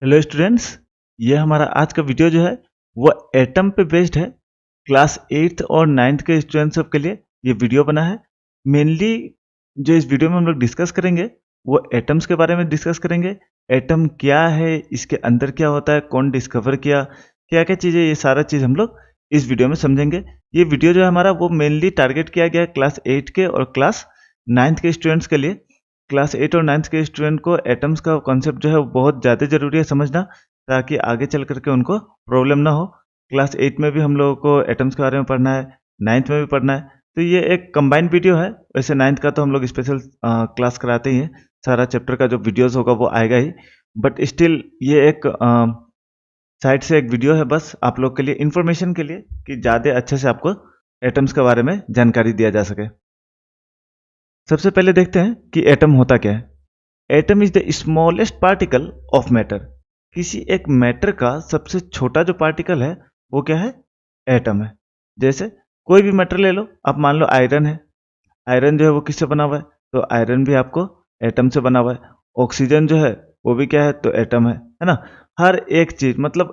Hello students, ये हमारा आज का वीडियो जो है वो एटम पे बेस्ड है। क्लास 8th और 9th के स्टूडेंट्स सब के लिए ये वीडियो बना है। मेनली जो इस वीडियो में हम लोग डिस्कस करेंगे वो एटम्स के बारे में डिस्कस करेंगे। एटम क्या है, इसके अंदर क्या होता है, कौन डिस्कवर किया, क्या क्या चीज़ें, ये सारा चीज़ हम लोग इस वीडियो में समझेंगे। ये वीडियो जो है हमारा वो मेनली टारगेट किया गया है क्लास 8 के और क्लास 9th के स्टूडेंट्स के लिए। क्लास 8 और 9th के स्टूडेंट को एटम्स का कॉन्सेप्ट जो है वो बहुत ज़्यादा ज़रूरी है समझना, ताकि आगे चल करके उनको प्रॉब्लम ना हो। क्लास 8 में भी हम लोगों को एटम्स के बारे में पढ़ना है, 9th में भी पढ़ना है, तो ये एक कंबाइंड वीडियो है। वैसे 9th का तो हम लोग स्पेशल क्लास कराते ही हैं, सारा चैप्टर का जो वीडियोस होगा वो आएगा ही, बट स्टिल ये एक साइड से एक वीडियो है बस आप लोग के लिए, इन्फॉर्मेशन के लिए, कि ज़्यादा अच्छे से आपको एटम्स के बारे में जानकारी दिया जा सके। सबसे पहले देखते हैं कि एटम होता क्या है। Atom is the smallest particle of matter. किसी एक मैटर का सबसे छोटा जो पार्टिकल है वो क्या है? एटम है। जैसे कोई भी मैटर ले लो, आप मान लो आयरन है। आयरन जो है वो किससे बना हुआ है? तो आयरन भी आपको एटम से बना हुआ है। ऑक्सीजन जो है वो भी क्या है? तो एटम है ना। हर एक चीज मतलब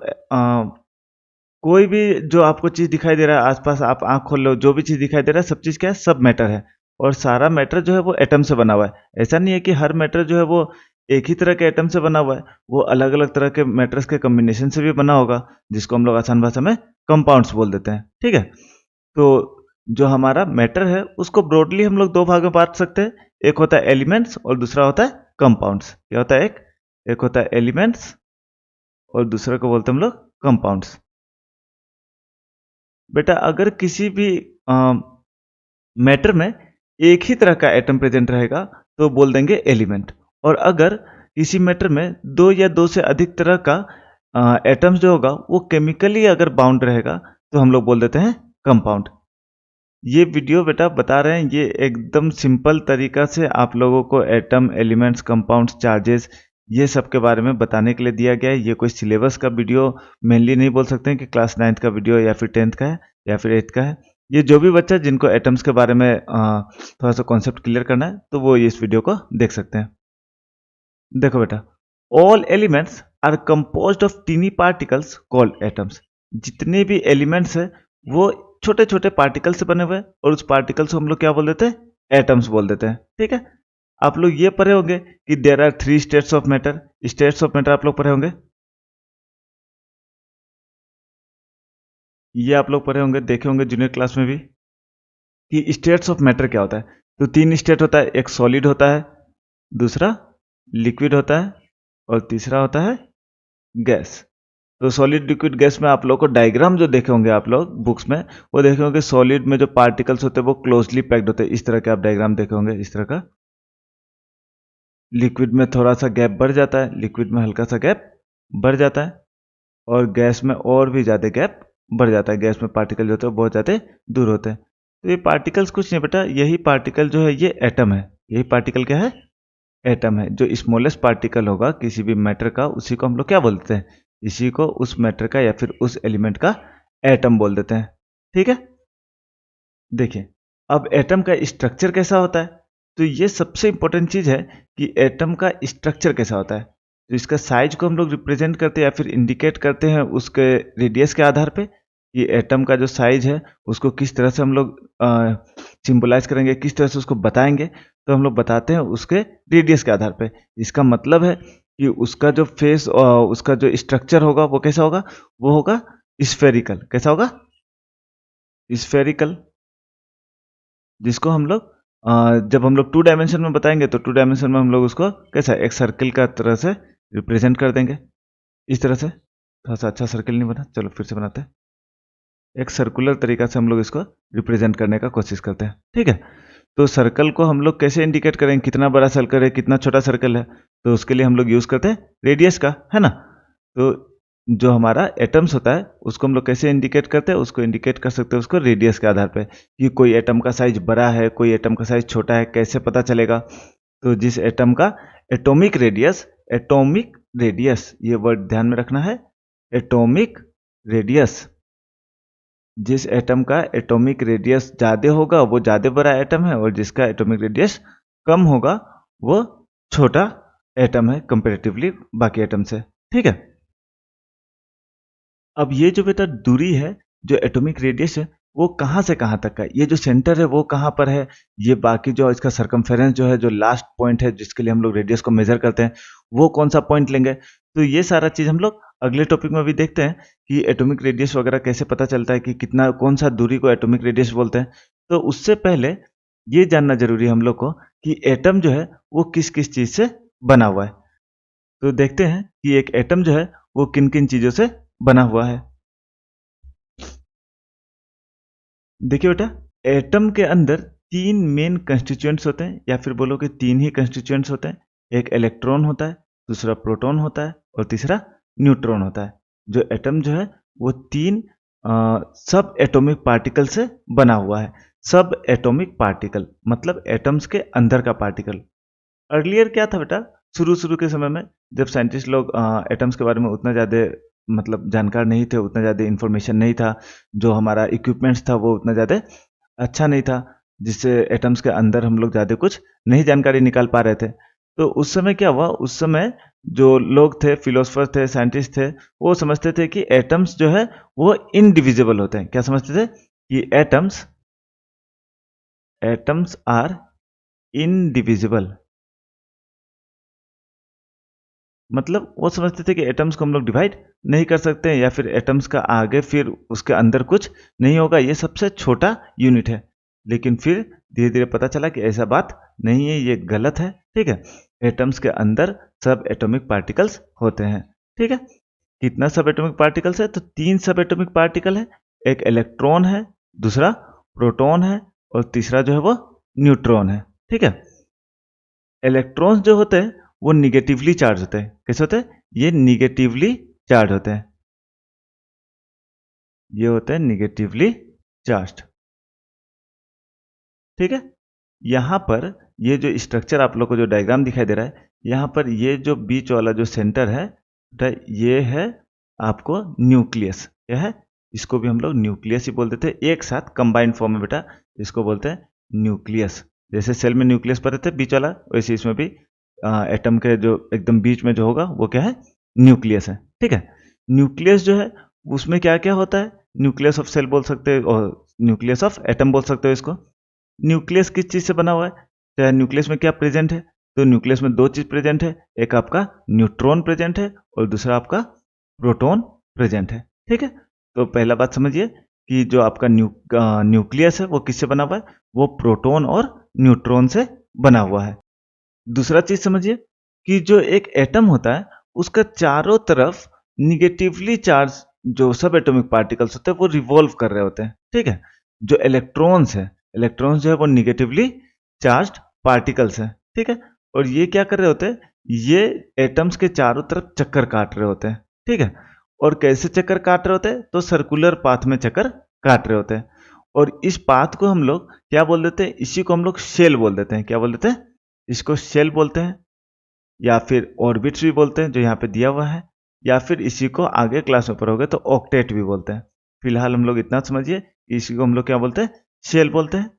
कोई भी जो आपको चीज दिखाई दे रहा है आसपास, आप आंख खोल लो, जो भी चीज दिखाई दे रहा है सब चीज क्या है? सब मैटर है। और सारा मैटर जो है वो एटम से बना हुआ है। ऐसा नहीं है कि हर मैटर जो है वो एक ही तरह के एटम से बना हुआ है, वो अलग अलग तरह के मैटर्स के कॉम्बिनेशन से भी बना होगा, जिसको हम लोग आसान भाषा में कंपाउंड्स बोल देते हैं। ठीक है, तो जो हमारा मैटर है उसको ब्रॉडली हम लोग दो भागों में बांट सकते हैं। एक होता है एलिमेंट्स और दूसरा होता है कंपाउंड्स। क्या होता है? एक होता है एलिमेंट्स और दूसरे को बोलते हैं हम लोग कंपाउंड्स। बेटा अगर किसी भी मैटर में एक ही तरह का एटम प्रेजेंट रहेगा तो बोल देंगे एलिमेंट, और अगर किसी मैटर में दो या दो से अधिक तरह का एटम्स जो होगा वो केमिकली अगर बाउंड रहेगा तो हम लोग बोल देते हैं कंपाउंड। ये वीडियो बेटा बता रहे हैं, ये एकदम सिंपल तरीका से आप लोगों को एटम, एलिमेंट्स, कंपाउंड्स, चार्जेस, ये सब के बारे में बताने के लिए दिया गया है। ये कोई सिलेबस का वीडियो मेनली नहीं बोल सकते हैं कि क्लास 9th का वीडियो या फिर 10th का है या फिर 8th का है। ये जो भी बच्चा जिनको एटम्स के बारे में थोड़ा सा कॉन्सेप्ट क्लियर करना है तो वो इस वीडियो को देख सकते हैं। देखो बेटा, all elements are composed of tiny particles called atoms. जितने भी एलिमेंट्स है वो छोटे छोटे पार्टिकल से बने हुए हैं, और उस पार्टिकल्स को हम लोग क्या बोल देते हैं? एटम्स बोल देते हैं। ठीक है, आप लोग ये पढ़े होंगे कि there are 3 states of matter. States of matter आप लोग पढ़े होंगे, ये आप लोग पढ़े होंगे, देखे होंगे जूनियर क्लास में भी, कि स्टेट्स ऑफ मैटर क्या होता है। तो 3 स्टेट होता है, एक सॉलिड होता है, दूसरा लिक्विड होता है, और तीसरा होता है गैस। तो सॉलिड, लिक्विड, गैस में आप लोग को डायग्राम जो देखे होंगे आप लोग बुक्स में, वो देखे होंगे सॉलिड में जो पार्टिकल्स होते हैं वो क्लोजली पैक्ड होते हैं, इस तरह के आप डायग्राम देखे होंगे, इस तरह का। लिक्विड में थोड़ा सा गैप बढ़ जाता है, लिक्विड में हल्का सा गैप बढ़ जाता है, और गैस में और भी ज़्यादा गैप बढ़ जाता है। गैस में पार्टिकल जो होते हैं बहुत ज़्यादा दूर होते हैं। तो ये पार्टिकल्स कुछ नहीं बेटा, यही पार्टिकल जो है ये एटम है। यही पार्टिकल क्या है? एटम है। जो स्मॉलेस्ट पार्टिकल होगा किसी भी मैटर का, उसी को हम लोग क्या बोलते हैं? इसी को, उस मैटर का या फिर उस एलिमेंट का एटम बोल देते हैं। ठीक है, देखिए अब एटम का स्ट्रक्चर कैसा होता है, तो ये सबसे इंपॉर्टेंट चीज है कि एटम का स्ट्रक्चर कैसा होता है। तो इसका साइज को हम लोग रिप्रेजेंट करते हैं या फिर इंडिकेट करते हैं उसके रेडियस के आधार पे, कि एटम का जो साइज है उसको किस तरह से हम लोग सिंबलाइज करेंगे, किस तरह से उसको बताएंगे। तो हम लोग बताते हैं उसके रेडियस के आधार पे। इसका मतलब है कि उसका जो फेस, उसका जो स्ट्रक्चर होगा वो कैसा होगा? वो होगा स्फेरिकल। कैसा होगा? स्फेरिकल। जिसको हम लोग जब हम लोग 2 डायमेंशन में बताएंगे तो 2 डायमेंशन में हम लोग उसको कैसा, एक सर्किल का तरह से रिप्रेजेंट कर देंगे, इस तरह से। थोड़ा सा अच्छा सर्किल नहीं बना, चलो फिर से बनाते हैं। एक सर्कुलर तरीका से हम लोग इसको रिप्रेजेंट करने का कोशिश करते हैं। ठीक है, तो सर्कल को हम लोग कैसे इंडिकेट करेंगे, कितना बड़ा सर्कल है, कितना छोटा सर्कल है, तो उसके लिए हम लोग यूज करते हैं रेडियस का, है ना। तो जो हमारा एटम्स होता है उसको हम लोग कैसे इंडिकेट करते हैं? उसको इंडिकेट कर सकते हैं उसको रेडियस के आधार पे, कि कोई एटम का साइज बड़ा है, कोई एटम का साइज छोटा है, कैसे पता चलेगा? तो जिस एटम का एटॉमिक रेडियस, एटॉमिक रेडियस, ये वर्ड ध्यान में रखना है, एटॉमिक रेडियस, जिस एटम का एटॉमिक रेडियस ज़्यादा होगा वो ज़्यादा बड़ा एटम है, और जिसका एटॉमिक रेडियस कम होगा वो छोटा एटम है कंपेरेटिवली बाकी एटम से। ठीक है। अब ये जो बेटा दूरी है, जो एटॉमिक रेडियस है, वो कहाँ से कहाँ तक का है, ये जो सेंटर है वो कहाँ पर है, ये बाकी जो इसका सरकमफेरेंस जो है, जो लास्ट पॉइंट है जिसके लिए हम लोग रेडियस को मेजर करते हैं, वो कौन सा पॉइंट लेंगे। तो ये सारा चीज हम लोग अगले टॉपिक में भी देखते हैं कि एटॉमिक रेडियस वगैरह कैसे पता चलता है कि कितना कौन सा दूरी को एटॉमिक रेडियस बोलते हैं। तो उससे पहले ये जानना जरूरी है हम लोग को कि एटम जो है वो किस किस चीज से बना हुआ है। तो देखते हैं कि एक एटम जो है वो किन किन चीजों से बना हुआ है। देखिए बेटा, एटम के अंदर तीन मेन कंस्टिट्यूएंट्स होते हैं, या फिर बोलो कि तीन ही कंस्टिट्यूएंट्स होते हैं। एक इलेक्ट्रॉन होता है, दूसरा प्रोटॉन होता है और तीसरा न्यूट्रॉन होता है। जो एटम जो है वो तीन सब एटॉमिक पार्टिकल से बना हुआ है। सब एटॉमिक पार्टिकल मतलब एटम्स के अंदर का पार्टिकल। अर्लियर क्या था बेटा, शुरू शुरू के समय में जब साइंटिस्ट लोग एटम्स के बारे में उतना ज़्यादा मतलब जानकार नहीं थे, उतना ज़्यादा इंफॉर्मेशन नहीं था, जो हमारा इक्विपमेंट्स था वो उतना ज़्यादा अच्छा नहीं था, जिससे एटम्स के अंदर हम लोग ज़्यादा कुछ नहीं जानकारी निकाल पा रहे थे। तो उस समय क्या हुआ, उस समय जो लोग थे, फिलोसफर थे, साइंटिस्ट थे, वो समझते थे कि एटम्स जो है वो इनडिविजिबल होते हैं। क्या समझते थे कि एटम्स एटम्स आर इनडिविजिबल। मतलब वो समझते थे कि एटम्स को हम लोग डिवाइड नहीं कर सकते हैं, या फिर एटम्स का आगे फिर उसके अंदर कुछ नहीं होगा, ये सबसे छोटा यूनिट है। लेकिन फिर धीरे धीरे पता चला कि ऐसा बात नहीं है, ये गलत है। ठीक है, एटम्स के अंदर सब एटॉमिक पार्टिकल्स होते हैं। ठीक है, कितना सब एटॉमिक पार्टिकल्स है, तो तीन सब एटॉमिक पार्टिकल है। एक इलेक्ट्रॉन है, दूसरा प्रोटॉन है और तीसरा जो है वो न्यूट्रॉन है। ठीक है, इलेक्ट्रॉन्स जो होते हैं वो निगेटिवली चार्ज होते हैं। कैसे होते हैं, ये निगेटिवली चार्ज होते हैं, ये होते हैं निगेटिवली चार्ज। ठीक है, यहां पर ये जो स्ट्रक्चर आप लोग को जो डायग्राम दिखाई दे रहा है, यहां पर ये जो बीच वाला जो सेंटर है ये है आपको न्यूक्लियस। क्या है, इसको भी हम लोग न्यूक्लियस ही बोल देते हैं, एक साथ कंबाइंड फॉर्म में बेटा इसको बोलते हैं न्यूक्लियस। जैसे सेल में न्यूक्लियस पर रहते हैं बीच वाला, वैसे इसमें भी एटम के जो एकदम बीच में जो होगा वो क्या है, न्यूक्लियस है। ठीक है, न्यूक्लियस जो है उसमें क्या क्या होता है, न्यूक्लियस ऑफ सेल बोल सकते हो और न्यूक्लियस ऑफ एटम बोल सकते हो इसको। न्यूक्लियस किस चीज से बना हुआ है, चाहे न्यूक्लियस में क्या प्रेजेंट है, तो न्यूक्लियस में दो चीज प्रेजेंट है, एक आपका न्यूट्रॉन प्रेजेंट है और दूसरा आपका प्रोटॉन प्रेजेंट है। ठीक है, तो पहला बात समझिए कि जो आपका न्यूक्लियस है वो किससे बना हुआ है, वो प्रोटॉन और न्यूट्रॉन से बना हुआ है। दूसरा चीज समझिए कि जो एक एटम होता है उसका चारों तरफ निगेटिवली चार्ज जो सब एटॉमिक पार्टिकल्स होते हैं वो रिवॉल्व कर रहे होते हैं। ठीक है, जो इलेक्ट्रॉन्स है, इलेक्ट्रॉन्स जो है वो निगेटिवली चार्ज्ड पार्टिकल्स हैं। ठीक है, और ये क्या कर रहे होते हैं, ये एटम्स के चारों तरफ चक्कर काट रहे होते हैं। ठीक है, और कैसे चक्कर काट रहे होते हैं, तो सर्कुलर पाथ में चक्कर काट रहे होते हैं। और इस पाथ को हम लोग क्या बोल देते हैं, इसी को हम लोग शेल बोल देते हैं। क्या बोल देते हैं, इसको शेल बोलते हैं, या फिर ऑर्बिट्स भी बोलते हैं जो यहाँ पे दिया हुआ है, या फिर इसी को आगे क्लास में पढ़ोगे तो ऑक्टेट भी बोलते हैं। फिलहाल हम लोग इतना समझिए, इसी को हम लोग क्या बोलते हैं, शेल बोलते हैं।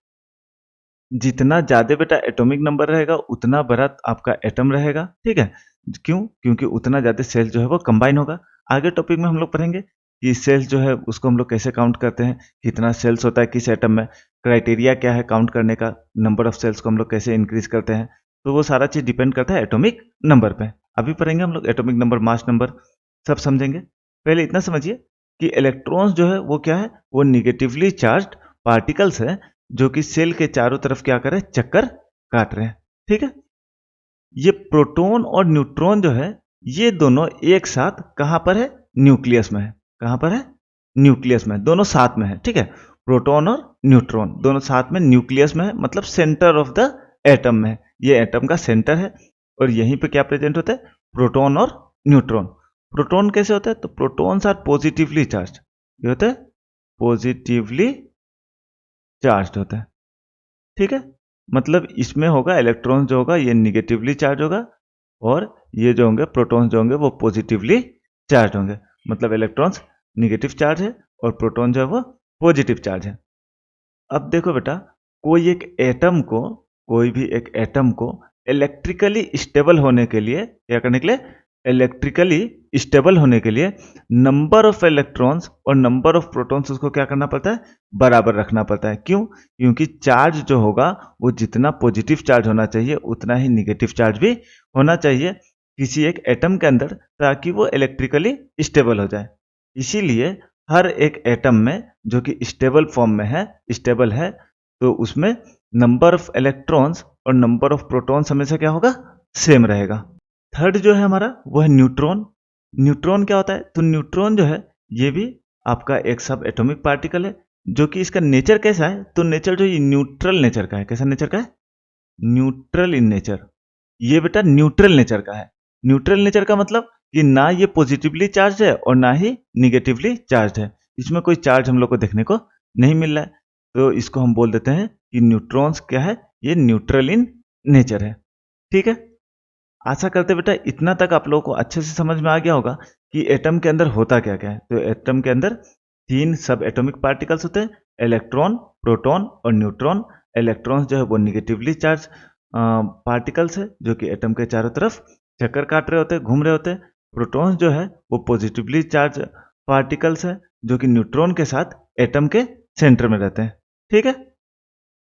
जितना ज्यादा बेटा एटॉमिक नंबर रहेगा उतना बड़ा आपका एटम रहेगा। ठीक है, क्यों, क्योंकि उतना ज्यादा सेल जो है वो कंबाइन होगा। आगे टॉपिक में हम लोग पढ़ेंगे कि सेल्स जो है उसको हम लोग कैसे काउंट करते हैं, कितना सेल्स होता है किस एटम में, क्राइटेरिया क्या है काउंट करने का, नंबर ऑफ सेल्स को हम लोग कैसे इंक्रीज करते हैं। तो वो सारा चीज डिपेंड करता है एटॉमिक नंबर पे। अभी पढ़ेंगे हम लोग एटॉमिक नंबर, मास नंबर, सब समझेंगे। पहले इतना समझिए कि इलेक्ट्रॉन्स जो है वो क्या है, वो निगेटिवली चार्ज्ड पार्टिकल्स है जो कि सेल के चारों तरफ क्या कर रहे हैं, चक्कर काट रहे हैं। ठीक है, ये प्रोटॉन और न्यूट्रॉन जो है ये दोनों एक साथ कहां पर है, न्यूक्लियस में है। कहां पर है, न्यूक्लियस में, दोनों साथ में है। ठीक है, प्रोटॉन और न्यूट्रॉन दोनों साथ में न्यूक्लियस में है, मतलब सेंटर ऑफ द एटम में है। ये एटम का सेंटर है और यहीं पे क्या प्रेजेंट होता है, प्रोटॉन और न्यूट्रॉन। प्रोटॉन कैसे होता है, तो प्रोटॉन्स आर पॉजिटिवली चार्ज, ये होता है पॉजिटिवली चार्ज होता है। ठीक है, मतलब इसमें होगा इलेक्ट्रॉन जो होगा ये निगेटिवली चार्ज होगा, और ये जो होंगे प्रोटॉन्स जो होंगे वो पॉजिटिवली चार्ज होंगे। मतलब इलेक्ट्रॉन्स निगेटिव चार्ज है और प्रोटॉन जो है वो पॉजिटिव चार्ज है। अब देखो बेटा, कोई एक एटम को, कोई भी एक एटम को इलेक्ट्रिकली स्टेबल होने के लिए क्या करने के लिए, इलेक्ट्रिकली स्टेबल होने के लिए नंबर ऑफ इलेक्ट्रॉन्स और नंबर ऑफ प्रोटॉन्स उसको क्या करना पड़ता है, बराबर रखना पड़ता है। क्यों? क्योंकि चार्ज जो होगा वो जितना पॉजिटिव चार्ज होना चाहिए उतना ही निगेटिव चार्ज भी होना चाहिए किसी एक एटम के अंदर, ताकि वो इलेक्ट्रिकली स्टेबल हो जाए। इसीलिए हर एक एटम में जो कि स्टेबल फॉर्म में है, स्टेबल है, तो उसमें नंबर ऑफ इलेक्ट्रॉन्स और नंबर ऑफ प्रोटॉन्स हमेशा क्या होगा, सेम रहेगा। थर्ड जो है हमारा वो है न्यूट्रॉन। न्यूट्रॉन क्या होता है? तो न्यूट्रॉन जो है ये भी आपका एक सब एटॉमिक पार्टिकल है, जो कि इसका नेचर कैसा है, तो नेचर जो ये न्यूट्रल नेचर का है। कैसा नेचर का है? Neutral in nature. ये बेटा न्यूट्रल नेचर का है। न्यूट्रल नेचर का मतलब कि ना ये पॉजिटिवली चार्ज है और ना ही निगेटिवली चार्ज है, इसमें कोई चार्ज हम लोग को देखने को नहीं मिल रहा है। तो इसको हम बोल देते हैं कि न्यूट्रॉन्स क्या है, ये न्यूट्रल इन नेचर है। ठीक है, आशा करते बेटा इतना तक आप लोगों को अच्छे से समझ में आ गया होगा कि एटम के अंदर होता क्या क्या है। तो एटम के अंदर 3 सब एटॉमिक पार्टिकल्स होते हैं, इलेक्ट्रॉन, प्रोटॉन और न्यूट्रॉन। इलेक्ट्रॉन्स जो है वो निगेटिवली चार्ज पार्टिकल्स है, जो कि एटम के चारों तरफ चक्कर काट रहे होते हैं, घूम रहे होते हैं। प्रोटॉन्स जो है वो पॉजिटिवली चार्ज पार्टिकल्स है, जो कि न्यूट्रॉन के साथ एटम के सेंटर में रहते हैं। ठीक है,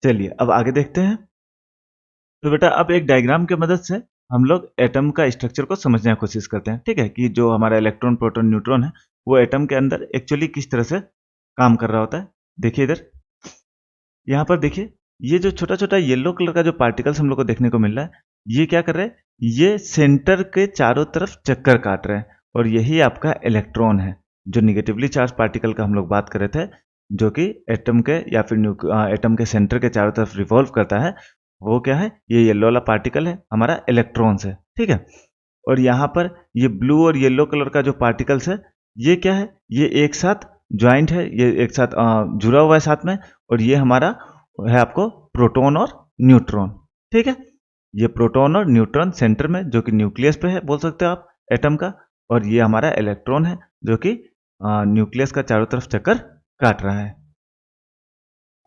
चलिए अब आगे देखते हैं। तो बेटा अब एक डायग्राम की मदद से हम लोग एटम का स्ट्रक्चर को समझने की कोशिश करते हैं। ठीक है, कि जो हमारा इलेक्ट्रॉन, प्रोटॉन, न्यूट्रॉन है वो एटम के अंदर एक्चुअली किस तरह से काम कर रहा होता है। देखिए इधर, यहाँ पर देखिए, ये जो छोटा छोटा येलो कलर का जो पार्टिकल्स हम लोग को देखने को मिल रहा है, ये क्या कर रहे हैं, ये सेंटर के चारों तरफ चक्कर काट रहे हैं। और यही आपका इलेक्ट्रॉन है, जो निगेटिवली चार्ज पार्टिकल का हम लोग बात कर रहे थे, जो कि एटम के या फिर एटम के सेंटर के चारों तरफ रिवॉल्व करता है। वो क्या है, ये येलो वाला पार्टिकल है, हमारा इलेक्ट्रॉन्स है। ठीक है, और यहाँ पर ये ब्लू और येलो कलर का जो पार्टिकल्स है, ये क्या है, ये एक साथ ज्वाइंट है, ये एक साथ जुड़ा हुआ है साथ में। और ये हमारा है आपको प्रोटॉन और न्यूट्रॉन। ठीक है, ये प्रोटॉन और न्यूट्रॉन सेंटर में, जो कि न्यूक्लियस पे है बोल सकते हो आप एटम का। और ये हमारा इलेक्ट्रॉन है, जो कि न्यूक्लियस का चारों तरफ चक्कर काट रहा है।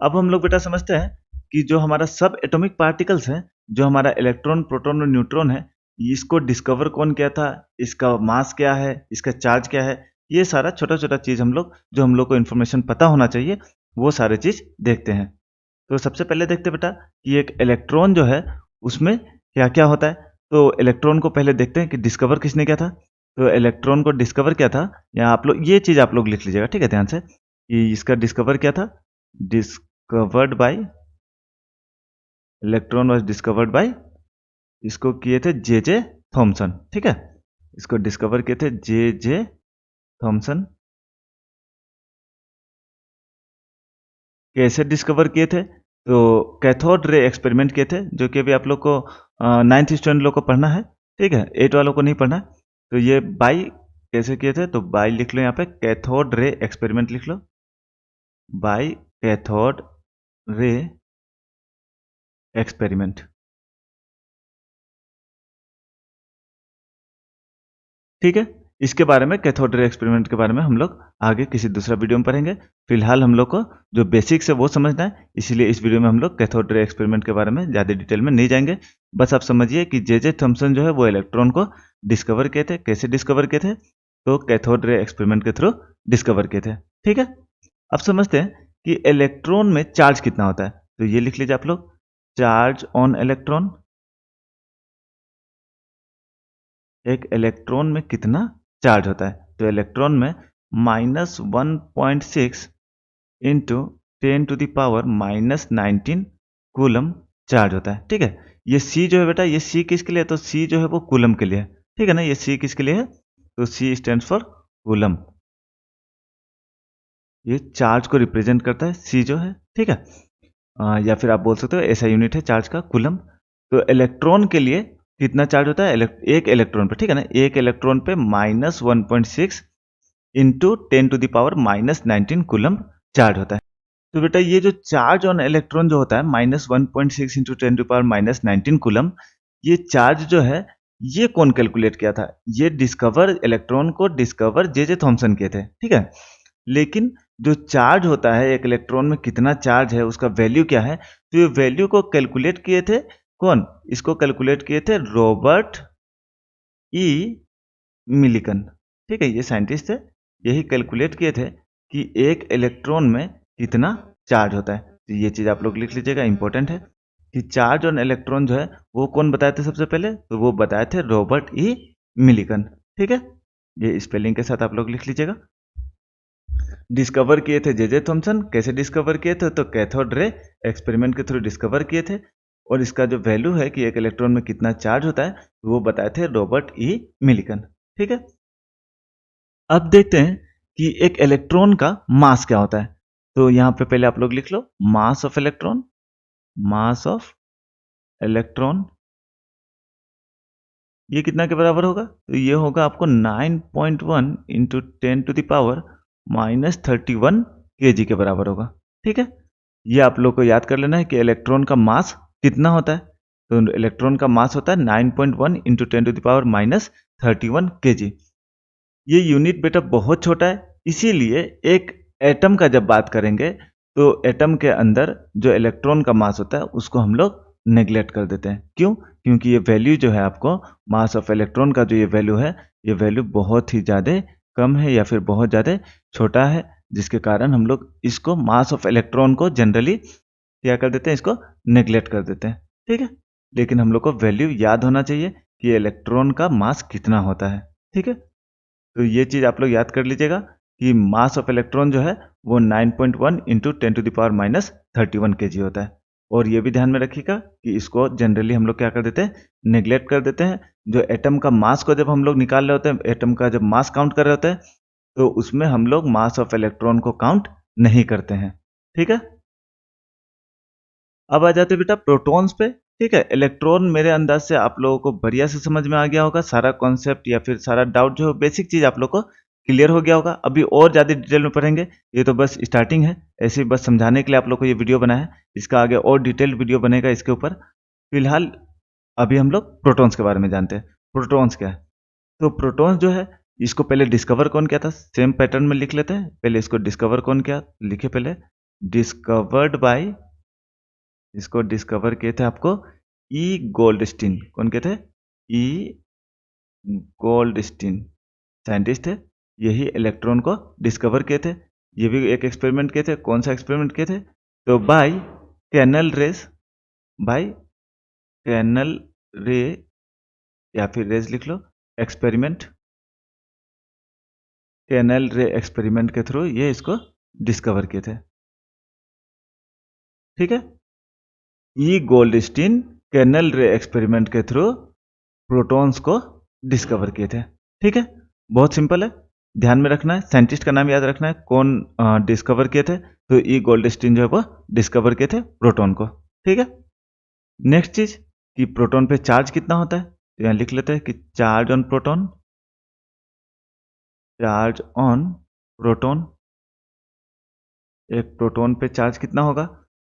अब हम लोग बेटा समझते हैं कि जो हमारा सब एटॉमिक पार्टिकल्स हैं, जो हमारा इलेक्ट्रॉन, प्रोटॉन और न्यूट्रॉन है, इसको डिस्कवर कौन किया था, इसका मास क्या है, इसका चार्ज क्या है, ये सारा छोटा छोटा चीज़ हम लोग, जो हम लोग को इन्फॉर्मेशन पता होना चाहिए, वो सारे चीज़ देखते हैं। तो सबसे पहले देखते हैं बेटा कि एक इलेक्ट्रॉन जो है उसमें क्या क्या होता है। तो इलेक्ट्रॉन को पहले देखते हैं कि डिस्कवर किसने किया था। तो इलेक्ट्रॉन को डिस्कवर किया था, या आप लोग ये चीज़ आप लोग लिख लीजिएगा, ठीक है, ध्यान से, कि इसका डिस्कवर किया था, discovered by, electron was discovered by, इसको किए थे जे जे थॉमसन। ठीक है, इसको डिस्कवर किए थे जे जे थॉमसन। कैसे डिस्कवर किए थे? तो कैथोड रे एक्सपेरिमेंट किए थे, जो कि अभी आप लोग को 9th स्टूडेंट लोग को पढ़ना है। ठीक है, 8 वालों को नहीं पढ़ना है। तो ये बाई कैसे किए थे, तो बाई लिख लो, यहाँ पे कैथोड रे एक्सपेरिमेंट लिख लो, बाई कैथोड रे एक्सपेरिमेंट। ठीक है, इसके बारे में, कैथोड रे एक्सपेरिमेंट के बारे में हम लोग आगे किसी दूसरा वीडियो में पढ़ेंगे। फिलहाल हम लोग को जो बेसिक्स है वो समझना है, इसीलिए इस वीडियो में हम लोग कैथोड रे एक्सपेरिमेंट के बारे में ज़्यादा डिटेल में नहीं जाएंगे। बस आप समझिए कि जे जे थॉमसन जो है वो इलेक्ट्रॉन को डिस्कवर किए थे। कैसे डिस्कवर किए थे? तो कैथोड रे एक्सपेरिमेंट के थ्रू डिस्कवर किए थे। ठीक है, अब समझते हैं कि इलेक्ट्रॉन में चार्ज कितना होता है। तो ये लिख लीजिए आप लोग, चार्ज ऑन इलेक्ट्रॉन। एक इलेक्ट्रॉन में कितना चार्ज होता है? तो इलेक्ट्रॉन में -1.6 इंटू 10⁻⁻19 कूलम चार्ज होता है। ठीक है, ये सी जो है बेटा, ये सी किसके लिए है? तो सी जो है वो कूलम के लिए है। ठीक है ना, ये सी किसके लिए है? तो सी स्टैंड्स फॉर कूलम। ये चार्ज को रिप्रेजेंट करता है, सी जो है। ठीक है, या फिर आप बोल सकते हो ऐसा यूनिट है चार्ज का, कूलम। तो इलेक्ट्रॉन के लिए कितना चार्ज होता है एक इलेक्ट्रॉन पे? ठीक है ना, एक इलेक्ट्रॉन पे -1.6 इंटू 10⁻⁻19 कूलम चार्ज होता है। तो बेटा ये जो चार्ज ऑन इलेक्ट्रॉन जो होता है -1.6 इंटू 10⁻⁻19 कूलम, ये चार्ज जो है ये कौन कैलकुलेट किया था? ये डिस्कवर, इलेक्ट्रॉन को डिस्कवर जे जे थॉमसन किए थे। ठीक है, लेकिन जो चार्ज होता है एक इलेक्ट्रॉन में कितना चार्ज है, उसका वैल्यू क्या है, तो ये वैल्यू को कैलकुलेट किए थे कौन? इसको कैलकुलेट किए थे रॉबर्ट ई मिलिकन। ठीक है, ये साइंटिस्ट थे, यही कैलकुलेट किए थे कि एक इलेक्ट्रॉन में कितना चार्ज होता है। तो ये चीज़ आप लोग लिख लीजिएगा, इंपॉर्टेंट है कि चार्ज ऑन इलेक्ट्रॉन जो है वो कौन बताए थे सबसे पहले, तो वो बताए थे रॉबर्ट ई मिलिकन। ठीक है, ये स्पेलिंग के साथ आप लोग लिख लीजिएगा। डिस्कवर किए थे जे थॉमसन। कैसे डिस्कवर किए थे, तो कैथोड रे एक्सपेरिमेंट के थ्रू डिस्कवर किए थे, और इसका जो वैल्यू है कि एक इलेक्ट्रॉन में कितना चार्ज होता है वो बताए थे रॉबर्ट ई मिलिकन। ठीक है, अब देखते हैं कि एक इलेक्ट्रॉन का मास क्या होता है। तो यहाँ पे पहले आप लोग लिख लो mass of electron. Mass of electron ये कितना के बराबर होगा, तो ये होगा आपको 9.1 इंटू 10⁻31 kg के बराबर होगा। ठीक है, ये आप लोग को याद कर लेना है कि इलेक्ट्रॉन का मास कितना होता है। तो इलेक्ट्रॉन का मास होता है 9.1 इंटू 10⁻31 kg। ये यूनिट बेटा बहुत छोटा है, इसीलिए एक एटम का जब बात करेंगे तो एटम के अंदर जो इलेक्ट्रॉन का मास होता है उसको हम लोग नेग्लेक्ट कर देते हैं। क्यों? क्योंकि ये वैल्यू जो है आपको मास ऑफ इलेक्ट्रॉन का जो ये वैल्यू है, ये वैल्यू बहुत ही ज़्यादा कम है या फिर बहुत ज़्यादा छोटा है, जिसके कारण हम लोग इसको मास ऑफ इलेक्ट्रॉन को जनरली क्या कर देते हैं, इसको नेग्लेक्ट कर देते हैं। ठीक है, लेकिन हम लोग को वैल्यू याद होना चाहिए कि इलेक्ट्रॉन का मास कितना होता है। ठीक है, तो ये चीज़ आप लोग याद कर लीजिएगा कि मास ऑफ इलेक्ट्रॉन जो है वो 9.1 इंटू 10⁻31 kg होता है। और ये भी ध्यान में रखिएगा कि इसको जनरली हम लोग क्या कर देते हैं, नेग्लेक्ट कर देते हैं। जो एटम का मास को जब हम लोग निकाल रहे होते हैं, एटम का जब मास काउंट कर रहे होते हैं, तो उसमें हम लोग मास ऑफ इलेक्ट्रॉन को काउंट नहीं करते हैं। ठीक है, अब आ जाते हैं बेटा प्रोटॉन्स पे। ठीक है, इलेक्ट्रॉन मेरे अंदाज से आप लोगों को बढ़िया से समझ में आ गया होगा, सारा कॉन्सेप्ट या फिर सारा डाउट जो बेसिक चीज़ आप लोग को क्लियर हो गया होगा। अभी और ज़्यादा डिटेल में पढ़ेंगे, ये तो बस स्टार्टिंग है, ऐसे ही बस समझाने के लिए आप लोग को ये वीडियो बनाया है। इसका आगे और डिटेल वीडियो बनेगा इसके ऊपर। फिलहाल अभी हम लोग प्रोटॉन्स के बारे में जानते हैं। प्रोटॉन्स क्या है, तो प्रोटॉन्स जो है इसको पहले डिस्कवर कौन किया था, सेम पैटर्न में लिख लेते हैं। पहले इसको डिस्कवर कौन किया, लिखे पहले डिस्कवर्ड बाय, इसको डिस्कवर किए थे आपको ई गोल्डस्टीन। कौन कहते हैं, ई गोल्डस्टीन साइंटिस्ट थे, यही इलेक्ट्रॉन को डिस्कवर किए थे। ये भी एक एक्सपेरिमेंट किए थे। कौन सा एक्सपेरिमेंट किए थे, तो by canal rays, by canal ray या फिर रेस लिख लो एक्सपेरिमेंट, कैनल रे एक्सपेरिमेंट के थ्रू ये इसको डिस्कवर किए थे। ठीक है, E Goldstein canal ray experiment के थ्रू प्रोटॉन्स को डिस्कवर किए थे। ठीक है, बहुत सिंपल है, ध्यान में रखना है, साइंटिस्ट का नाम याद रखना है। कौन डिस्कवर किए थे, तो ई गोल्डस्टीन जो है वो डिस्कवर किए थे प्रोटॉन को। ठीक है, नेक्स्ट चीज कि प्रोटॉन पे चार्ज कितना होता है, तो यहाँ लिख लेते हैं कि charge on proton, charge on proton, एक प्रोटॉन पे चार्ज कितना होगा,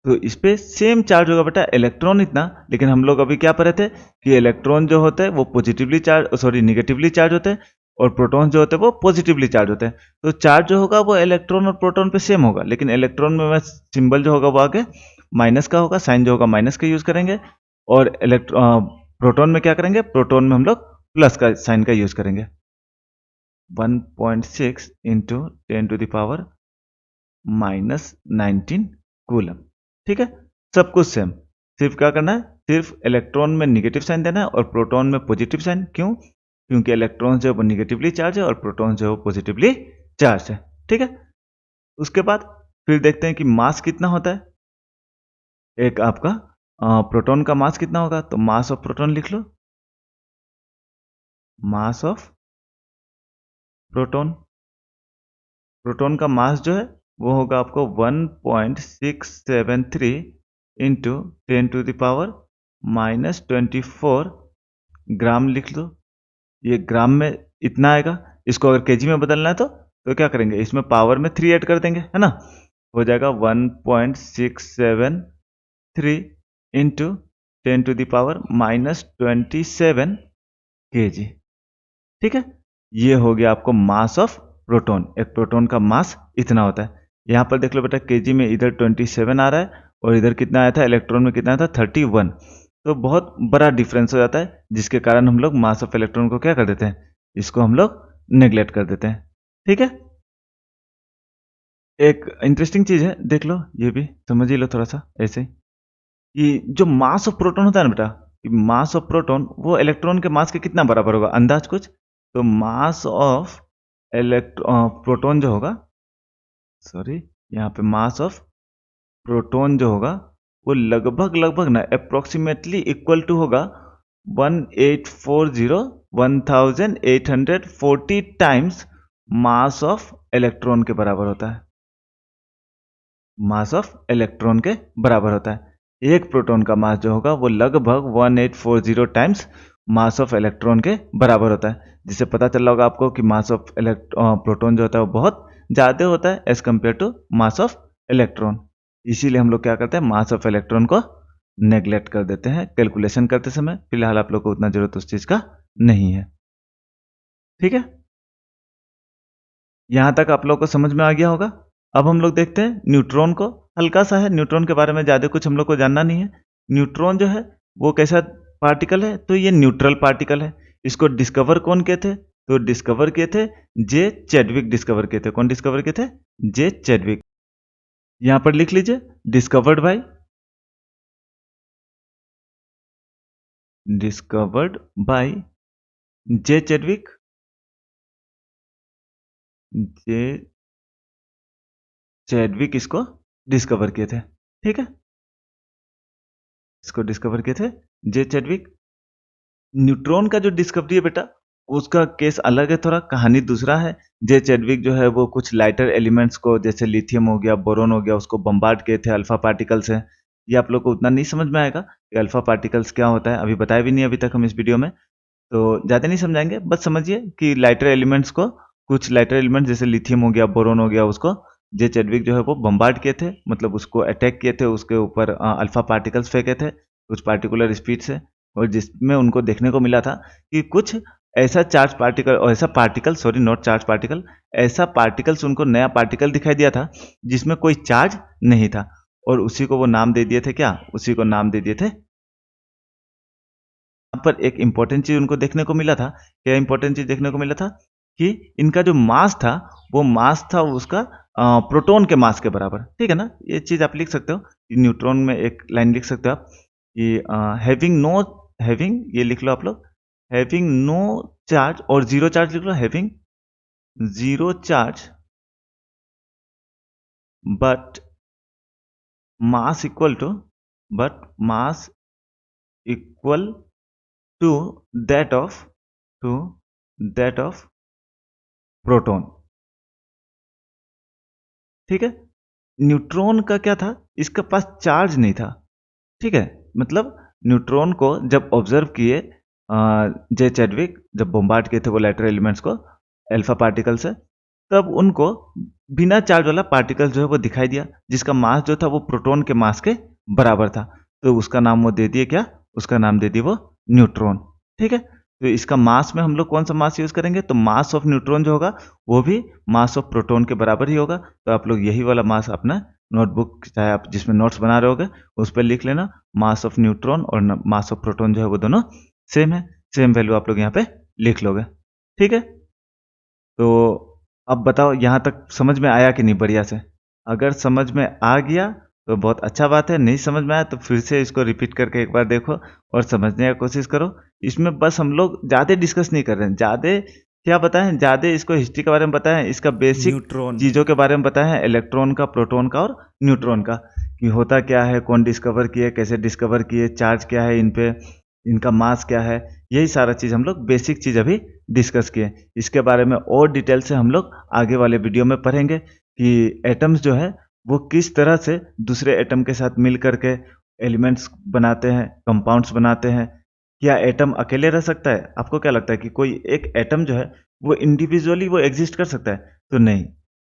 तो इस पे सेम चार्ज होगा बेटा, इलेक्ट्रॉन इतना। लेकिन हम लोग अभी क्या पढ़े थे कि इलेक्ट्रॉन जो होते हैं वो positively charge, sorry negatively charge होते हैं, और प्रोटॉन जो होते हैं वो पॉजिटिवली चार्ज होते हैं। तो चार्ज जो होगा वो इलेक्ट्रॉन और प्रोटॉन पे सेम होगा, लेकिन इलेक्ट्रॉन में सिंबल जो होगा वो आगे माइनस का होगा, साइन जो होगा माइनस का यूज करेंगे। और प्रोटॉन में क्या करेंगे, प्रोटॉन में हम लोग प्लस का साइन का यूज करेंगे। 1.6 इंटू 10⁻⁻19 कूलम। ठीक है, सब कुछ सेम, सिर्फ क्या करना है, सिर्फ इलेक्ट्रॉन में निगेटिव साइन देना है और प्रोटॉन में पॉजिटिव साइन। क्यों? क्योंकि इलेक्ट्रॉन जो है वो निगेटिवली चार्ज है और प्रोटॉन जो है वो पॉजिटिवली चार्ज है। ठीक है, उसके बाद फिर देखते हैं कि मास कितना होता है। एक आपका प्रोटॉन का मास कितना होगा, तो मास ऑफ प्रोटॉन लिख लो, मास ऑफ प्रोटॉन। प्रोटॉन का मास जो है वो होगा आपको 1.673 इंटू 10⁻⁻24 ग्राम लिख लो। ये ग्राम में इतना आएगा। इसको अगर केजी में बदलना है तो क्या करेंगे, इसमें पावर में 3 ऐड कर देंगे, है ना, हो जाएगा 1.673 इंटू 10⁻⁻27 kg। ठीक है, ये हो गया आपको मास ऑफ प्रोटॉन। एक प्रोटॉन का मास इतना होता है। यहाँ पर देख लो बेटा, केजी में इधर 27 आ रहा है और इधर कितना आया था, इलेक्ट्रॉन में कितना आया था, 31। तो बहुत बड़ा डिफरेंस हो जाता है, जिसके कारण हम लोग मास ऑफ इलेक्ट्रॉन को क्या कर देते हैं, इसको हम लोग नेग्लेक्ट कर देते हैं। ठीक है, एक इंटरेस्टिंग चीज है, देख लो, ये भी समझ ही लो थोड़ा सा ऐसे, कि जो मास ऑफ प्रोटॉन होता है ना बेटा, कि मास ऑफ प्रोटॉन वो इलेक्ट्रॉन के मास के कितना बराबर होगा, अंदाज कुछ? तो मास ऑफ प्रोटॉन जो होगा, सॉरी, यहाँ पे मास ऑफ प्रोटॉन जो होगा वो लगभग लगभग ना अप्रोक्सीमेटली इक्वल टू होगा 1840 टाइम्स मास ऑफ इलेक्ट्रॉन के बराबर होता है। मास ऑफ इलेक्ट्रॉन के बराबर होता है। एक प्रोटॉन का मास जो होगा वो लगभग 1840 टाइम्स मास ऑफ इलेक्ट्रॉन के बराबर होता है, जिससे पता चल रहा होगा आपको कि मास ऑफ प्रोटॉन जो होता है वो बहुत ज़्यादा होता है as compare to mass of electron. इसीलिए हम लोग क्या करते हैं, मास ऑफ इलेक्ट्रॉन को नेग्लेक्ट कर देते हैं कैलकुलेशन करते समय। फिलहाल आप लोग को उतना जरूरत उस चीज़ का नहीं है। ठीक है, यहाँ तक आप लोग को समझ में आ गया होगा। अब हम लोग देखते हैं न्यूट्रॉन को। हल्का सा है, न्यूट्रॉन के बारे में ज़्यादा कुछ हम लोग को जानना नहीं है। न्यूट्रॉन जो है वो कैसा पार्टिकल है, तो ये न्यूट्रल पार्टिकल है। इसको डिस्कवर कौन किए थे, तो डिस्कवर किए थे जे चैडविक डिस्कवर किए थे। कौन डिस्कवर किए थे, जे चैडविक। यहाँ पर लिख लीजिए, discovered by J Chadwick. J Chadwick इसको डिस्कवर किए थे। ठीक है, इसको डिस्कवर किए थे जे चैडविक। न्यूट्रॉन का जो डिस्कवरी है बेटा, उसका केस अलग है, थोड़ा कहानी दूसरा है। जे चैडविक जो है वो कुछ लाइटर एलिमेंट्स को, जैसे लिथियम हो गया, बोरोन हो गया, उसको बम्बार्ड किए थे अल्फा पार्टिकल से। ये आप लोग को उतना नहीं समझ में आएगा कि अल्फा पार्टिकल्स क्या होता है, अभी बताया भी नहीं अभी तक हम इस वीडियो में, तो ज़्यादा नहीं समझाएंगे। बस समझिए कि लाइटर एलिमेंट्स को, कुछ लाइटर एलिमेंट्स जैसे लिथियम हो गया, बोरोन हो गया, उसको जे चैडविक जो है वो बम्बार्ड किए थे, मतलब उसको अटैक किए थे, उसके ऊपर अल्फा पार्टिकल्स फेंके थे कुछ पार्टिकुलर स्पीड से, और जिसमें उनको देखने को मिला था कि कुछ ऐसा चार्ज पार्टिकल, और ऐसा particle, sorry not charge particle, ऐसा पार्टिकल्स उनको नया पार्टिकल दिखाई दिया था जिसमें कोई चार्ज नहीं था, और उसी को वो नाम दे दिए थे, क्या, उसी को नाम दे दिए थे। यहाँ पर एक इंपॉर्टेंट चीज उनको देखने को मिला था। क्या इंपॉर्टेंट चीज देखने को मिला था, कि इनका जो मास था वो मास था उसका प्रोटॉन के मास के बराबर। ठीक है ना, ये चीज आप लिख सकते हो। न्यूट्रॉन में एक लाइन लिख सकते हो आप कि हैविंग, ये लिख लो आप लोग, हैविंग नो चार्ज, और जीरो चार्ज लिख लो, having zero charge but mass equal to, but mass equal to that of, to that of proton. ठीक है, न्यूट्रॉन का क्या था, इसके पास चार्ज नहीं था। ठीक है, मतलब न्यूट्रॉन को जब ऑब्जर्व किए जे चैडविक, जब बॉम्बार्ड किए थे वो लाइटर एलिमेंट्स को अल्फा पार्टिकल से, तब उनको बिना चार्ज वाला पार्टिकल जो है वो दिखाई दिया, जिसका मास जो था वो प्रोटॉन के मास के बराबर था। तो उसका नाम वो दे दिए, क्या, उसका नाम दे दिए वो न्यूट्रॉन। ठीक है, तो इसका मास में हम लोग कौन सा मास यूज करेंगे, तो मास ऑफ न्यूट्रॉन जो होगा वो भी मास ऑफ प्रोटॉन के बराबर ही होगा। तो आप लोग यही वाला मास अपना नोटबुक, चाहे आप जिसमें नोट्स बना रहे होगे उस पर लिख लेना, मास ऑफ न्यूट्रॉन और मास ऑफ प्रोटॉन जो है वो दोनों सेम है, सेम वैल्यू आप लोग यहाँ पे लिख लोगे। ठीक है, तो अब बताओ यहाँ तक समझ में आया कि नहीं बढ़िया से? अगर समझ में आ गया तो बहुत अच्छा बात है, नहीं समझ में आया तो फिर से इसको रिपीट करके एक बार देखो और समझने की कोशिश करो। इसमें बस हम लोग ज़्यादा डिस्कस नहीं कर रहे हैं, ज़्यादा क्या बताएं, ज़्यादा इसको हिस्ट्री के बारे में बताएं, इसका बेसिक न्यूट्रॉन चीज़ों के बारे में बताएं, इलेक्ट्रॉन का, प्रोटॉन का और न्यूट्रॉन का, कि होता क्या है, कौन डिस्कवर किए, कैसे डिस्कवर किए, चार्ज क्या है इन पे, इनका मास क्या है, यही सारा चीज़ हम लोग बेसिक चीज़ अभी डिस्कस किए। इसके बारे में और डिटेल से हम लोग आगे वाले वीडियो में पढ़ेंगे कि एटम्स जो है वो किस तरह से दूसरे एटम के साथ मिल करके एलिमेंट्स बनाते हैं, कंपाउंड्स बनाते हैं। क्या एटम अकेले रह सकता है? आपको क्या लगता है कि कोई एक एटम जो है वो इंडिविजुअली वो एग्जिस्ट कर सकता है? तो नहीं,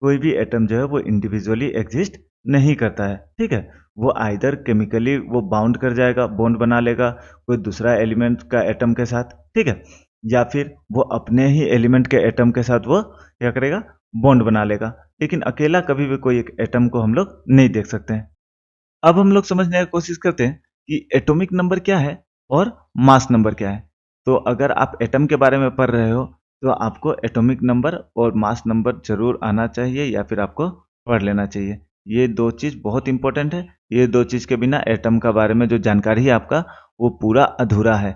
कोई भी एटम जो है वो इंडिविजुअली एग्जिस्ट नहीं करता है। ठीक है, वो आइदर केमिकली वो बाउंड कर जाएगा, बॉन्ड बना लेगा कोई दूसरा एलिमेंट का एटम के साथ, ठीक है, या फिर वो अपने ही एलिमेंट के एटम के साथ वो क्या करेगा, बॉन्ड बना लेगा। लेकिन अकेला कभी भी कोई एक एटम को हम लोग नहीं देख सकते हैं। अब हम लोग समझने की कोशिश करते हैं कि एटॉमिक नंबर क्या है और मास नंबर क्या है। तो अगर आप एटम के बारे में पढ़ रहे हो तो आपको एटॉमिक नंबर और मास नंबर जरूर आना चाहिए या फिर आपको पढ़ लेना चाहिए। ये दो चीज़ बहुत इंपॉर्टेंट है। ये दो चीज़ के बिना एटम का बारे में जो जानकारी है आपका वो पूरा अधूरा है।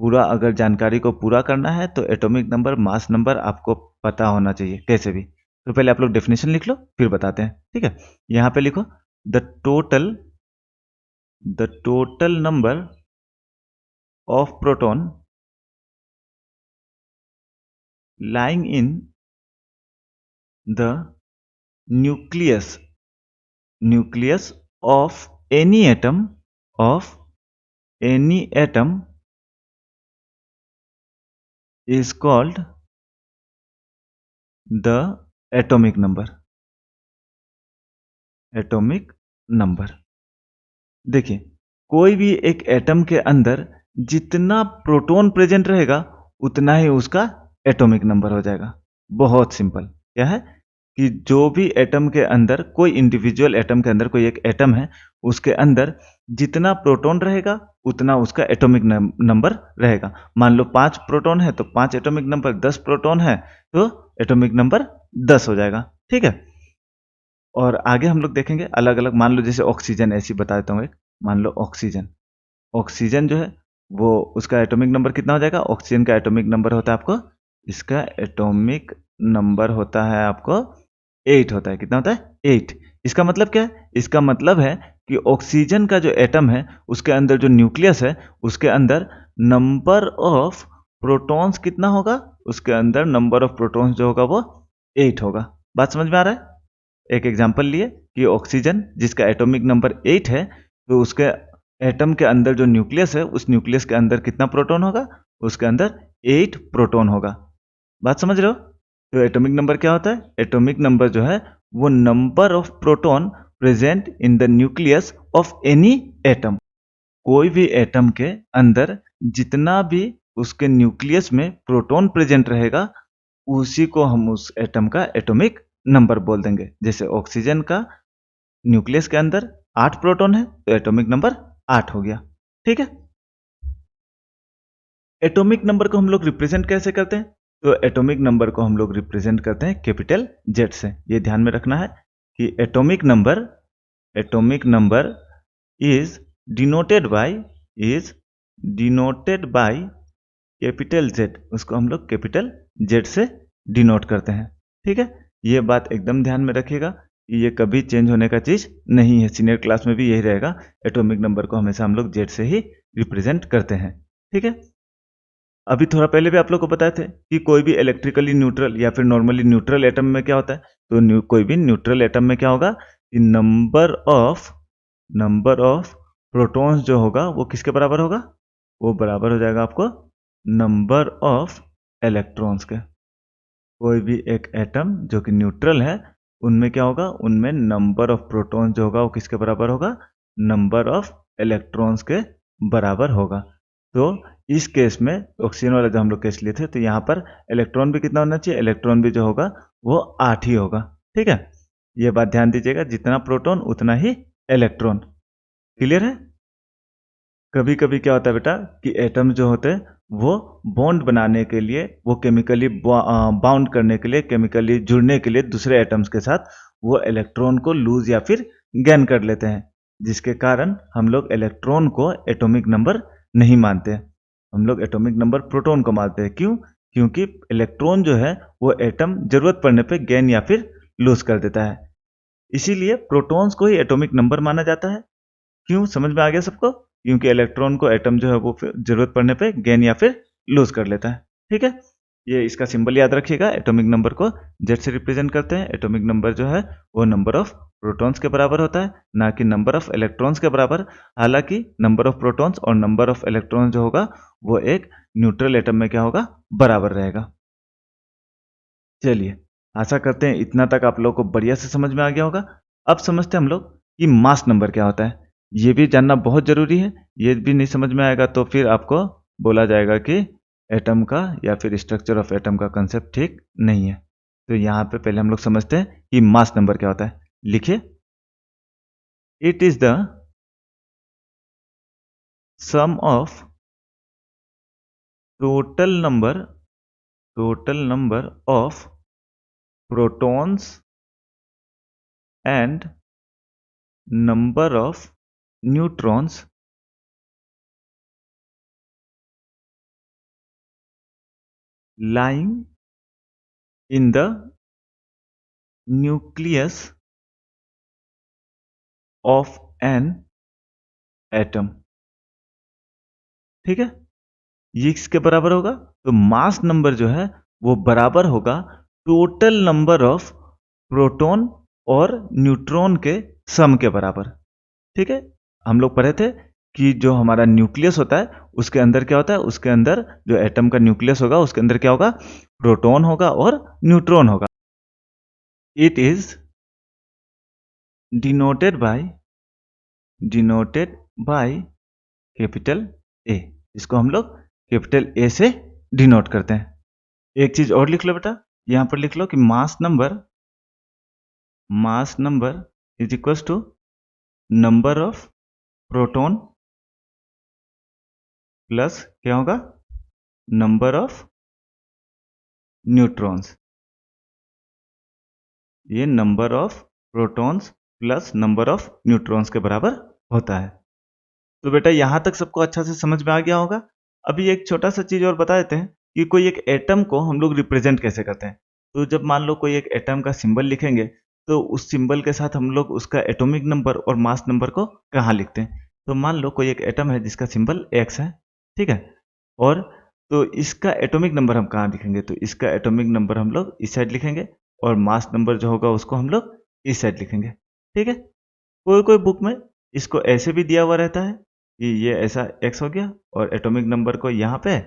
पूरा अगर जानकारी को पूरा करना है तो एटॉमिक नंबर मास नंबर आपको पता होना चाहिए कैसे भी। तो पहले आप लोग डेफिनेशन लिख लो फिर बताते हैं, ठीक है। यहाँ पे लिखो the total number of proton lying in the nucleus of any atom is called the atomic number। देखिए, कोई भी एक एटम के अंदर जितना प्रोटॉन प्रेजेंट रहेगा उतना ही उसका एटॉमिक नंबर हो जाएगा। बहुत सिंपल। क्या है कि जो भी एटम के अंदर, कोई इंडिविजुअल एटम के अंदर, कोई एक एटम है उसके अंदर जितना प्रोटॉन रहेगा उतना उसका एटॉमिक नंबर रहेगा। मान लो 5 प्रोटॉन है तो 5 एटॉमिक नंबर, 10 प्रोटॉन है तो एटॉमिक नंबर 10 हो जाएगा, ठीक है। और आगे हम लोग देखेंगे अलग अलग। मान लो जैसे ऑक्सीजन, ऐसी बता देता हूँ एक। मान लो ऑक्सीजन जो है वो, उसका एटॉमिक नंबर कितना हो जाएगा। ऑक्सीजन का एटॉमिक नंबर होता है आपको, इसका एटॉमिक नंबर होता है आपको 8 होता है। कितना होता है 8। इसका मतलब क्या है, इसका मतलब है कि ऑक्सीजन का जो एटम है उसके अंदर जो न्यूक्लियस है उसके अंदर नंबर ऑफ प्रोटॉन्स कितना होगा, उसके अंदर नंबर ऑफ प्रोटॉन्स जो होगा वो 8 होगा। बात समझ में आ रहा है। एक एग्जांपल लिए कि ऑक्सीजन जिसका एटॉमिक नंबर 8 है तो उसके एटम के अंदर जो न्यूक्लियस है उस न्यूक्लियस के अंदर कितना प्रोटॉन होगा, उसके अंदर 8 प्रोटॉन होगा। बात समझ रहे हो। तो एटॉमिक नंबर क्या होता है, एटॉमिक नंबर जो है वो number of proton present in the nucleus of any atom. कोई भी एटम के अंदर जितना भी उसके न्यूक्लियस में प्रोटॉन प्रेजेंट रहेगा उसी को हम उस एटम का एटॉमिक नंबर बोल देंगे। जैसे ऑक्सीजन का न्यूक्लियस के अंदर 8 प्रोटॉन है तो एटॉमिक नंबर 8 हो गया, ठीक है। एटॉमिक नंबर को हम लोग रिप्रेजेंट कैसे करते हैं, तो एटॉमिक नंबर को हम लोग रिप्रेजेंट करते हैं कैपिटल जेड से। ये ध्यान में रखना है कि atomic number is denoted by capital Z. उसको हम लोग कैपिटल जेड से डिनोट करते हैं, ठीक है। ये बात एकदम ध्यान में रखिएगा कि ये कभी चेंज होने का चीज नहीं है। सीनियर क्लास में भी यही रहेगा, एटॉमिक नंबर को हमेशा हम लोग जेड से ही रिप्रेजेंट करते हैं, ठीक है। अभी थोड़ा पहले भी आप लोग को बताए थे कि कोई भी इलेक्ट्रिकली न्यूट्रल या फिर नॉर्मली न्यूट्रल एटम में क्या होता है, तो कोई भी न्यूट्रल एटम में क्या होगा कि नंबर ऑफ प्रोटॉन्स जो होगा वो किसके बराबर होगा, वो बराबर हो जाएगा आपको नंबर ऑफ इलेक्ट्रॉन्स के। कोई भी एक एटम जो कि न्यूट्रल है उनमें क्या होगा, उनमें नंबर ऑफ प्रोटॉन्स जो होगा वो किसके बराबर होगा, नंबर ऑफ इलेक्ट्रॉन्स के बराबर होगा। तो इस केस में ऑक्सीजन वाला जो हम लोग केस लिए थे तो यहाँ पर इलेक्ट्रॉन भी कितना होना चाहिए, इलेक्ट्रॉन भी जो होगा वो 8 ही होगा, ठीक है। ये बात ध्यान दीजिएगा, जितना प्रोटॉन उतना ही इलेक्ट्रॉन। क्लियर है। कभी कभी क्या होता है बेटा कि एटम जो होते हैं वो बॉन्ड बनाने के लिए, वो केमिकली बाउंड करने के लिए, केमिकली जुड़ने के लिए दूसरे एटम्स के साथ वो इलेक्ट्रॉन को लूज या फिर गेन कर लेते हैं, जिसके कारण हम लोग इलेक्ट्रॉन को एटॉमिक नंबर नहीं मानते। हम लोग एटॉमिक नंबर प्रोटॉन को मानते हैं। क्यों, क्योंकि इलेक्ट्रॉन जो है वो एटम जरूरत पड़ने पे गेन या फिर लूज कर देता है, इसीलिए प्रोटॉन्स को ही एटॉमिक नंबर माना जाता है। क्यों, समझ में आ गया सबको। क्योंकि इलेक्ट्रॉन को एटम जो है वो जरूरत पड़ने पे गेन या फिर लूज कर लेता है, ठीक है। ये इसका सिंबल याद रखिएगा, एटॉमिक नंबर को जेड से रिप्रेजेंट करते हैं। एटॉमिक नंबर जो है वो नंबर ऑफ प्रोटॉन्स के बराबर होता है, ना कि नंबर ऑफ इलेक्ट्रॉन्स के बराबर। हालांकि नंबर ऑफ प्रोटॉन्स और नंबर ऑफ इलेक्ट्रॉन्स जो होगा वो एक न्यूट्रल एटम में क्या होगा, बराबर रहेगा। चलिए, आशा करते हैं इतना तक आप लोग को बढ़िया से समझ में आ गया होगा। अब समझते हैं हम लोग कि मास नंबर क्या होता है। ये भी जानना बहुत ज़रूरी है। ये भी नहीं समझ में आएगा तो फिर आपको बोला जाएगा कि एटम का या फिर स्ट्रक्चर ऑफ एटम का कंसेप्ट ठीक नहीं है। तो यहाँ पे पहले हम लोग समझते हैं कि मास नंबर क्या होता है। लिखिए, it is the sum of total number total number of protons and number of neutrons lying in the nucleus of an atom। ठीक है, ये किसके बराबर होगा? तो मास नंबर जो है वो बराबर होगा टोटल नंबर ऑफ प्रोटॉन और न्यूट्रॉन के सम के बराबर। ठीक है, हम लोग पढ़े थे कि जो हमारा न्यूक्लियस होता है उसके अंदर क्या होता है, उसके अंदर जो एटम का न्यूक्लियस होगा उसके अंदर क्या होगा, प्रोटॉन होगा और न्यूट्रॉन होगा। It is denoted by capital A, इसको हम लोग कैपिटल ए से डिनोट करते हैं। एक चीज और लिख लो बेटा, यहां पर लिख लो कि mass number is equal to number of proton plus क्या होगा, नंबर ऑफ न्यूट्रॉन्स। ये number of protons plus number of neutrons के बराबर होता है। तो बेटा यहां तक सबको अच्छा से समझ में आ गया होगा। अभी एक छोटा सा चीज और बता देते हैं कि कोई एक एटम को हम लोग रिप्रेजेंट कैसे करते हैं। तो जब मान लो कोई एक एटम का सिंबल लिखेंगे तो उस सिंबल के साथ हम लोग उसका एटॉमिक नंबर और मास नंबर को कहाँ लिखते हैं। तो मान लो कोई एक एटम है जिसका सिंबल X है, ठीक है, और तो इसका एटॉमिक नंबर हम कहाँ लिखेंगे, तो इसका एटॉमिक नंबर हम लोग इस साइड लिखेंगे और मास नंबर जो होगा उसको हम लोग इस साइड लिखेंगे। ठीक है, कोई कोई बुक में इसको ऐसे भी दिया हुआ रहता है कि ये ऐसा X हो गया और एटॉमिक नंबर को यहाँ पे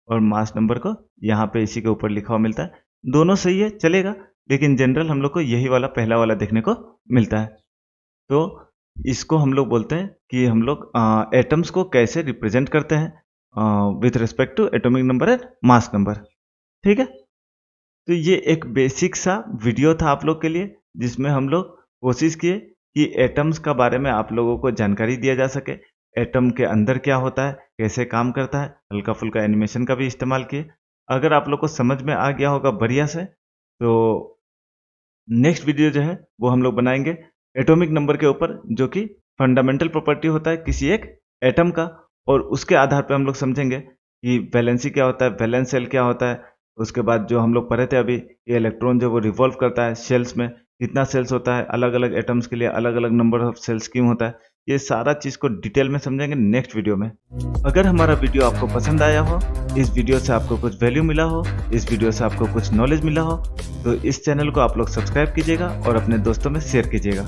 और मास नंबर को यहाँ पे इसी के ऊपर लिखा हुआ मिलता है। दोनों सही है, चलेगा, लेकिन जनरल हम लोग को यही वाला पहला वाला देखने को मिलता है। तो इसको हम लोग बोलते हैं कि हम लोग एटम्स को कैसे रिप्रेजेंट करते हैं with respect to atomic number and mass number. ठीक है, तो ये एक बेसिक सा वीडियो था आप लोग के लिए जिसमें हम लोग कोशिश किए कि एटम्स का बारे में आप लोगों को जानकारी दिया जा सके, एटम के अंदर क्या होता है, कैसे काम करता है, हल्का फुल्का एनिमेशन का भी इस्तेमाल किए। अगर आप लोग को समझ में आ गया होगा बढ़िया से, तो नेक्स्ट वीडियो जो है वो हम लोग बनाएंगे एटॉमिक नंबर के ऊपर, जो कि फंडामेंटल प्रॉपर्टी होता है किसी एक एटम का, और उसके आधार पर हम लोग समझेंगे कि वैलेंसी क्या होता है, वैलेंस सेल क्या होता है। उसके बाद जो हम लोग पढ़े थे अभी, ये इलेक्ट्रॉन जो वो रिवॉल्व करता है सेल्स में, कितना सेल्स होता है, अलग अलग एटम्स के लिए अलग अलग नंबर ऑफ सेल्स क्यों होता है, ये सारा चीज़ को डिटेल में समझेंगे नेक्स्ट वीडियो में। अगर हमारा वीडियो आपको पसंद आया हो, इस वीडियो से आपको कुछ वैल्यू मिला हो, इस वीडियो से आपको कुछ नॉलेज मिला हो, तो इस चैनल को आप लोग सब्सक्राइब कीजिएगा और अपने दोस्तों में शेयर कीजिएगा।